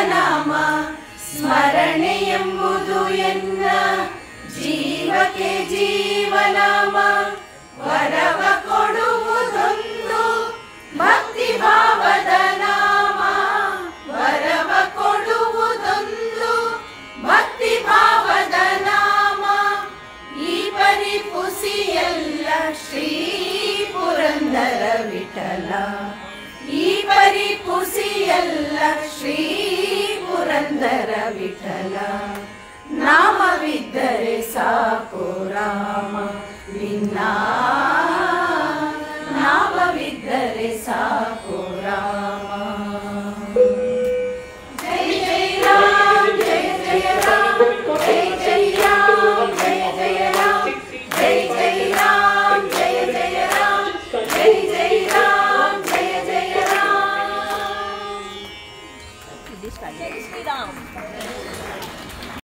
ನಾಮ ಸ್ಮರಣೆ ಎಂಬುದು ಎನ್ನ ಜೀವಕ್ಕೆ ಜೀವನಾಮ. ವರವ ಕೊಡುವುದೊಂದು ಭಕ್ತಿ ಭಾವದ ನಾಮ. ವರವ ಕೊಡುವುದೊಂದು ಭಕ್ತಿ ಭಾವದ ನಾಮ. ಈ ಪರಿಪುಸಿಯಲ್ಲ ಶ್ರೀ ಪುರಂದರ ವಿಠಲ. ಈ ಪರಿಪುಸಿಯಲ್ಲ ಶ್ರೀ ಪುರಂದರ ವಿಠಲ. ನಾಮವಿದ್ದರೆ ಸಾಕು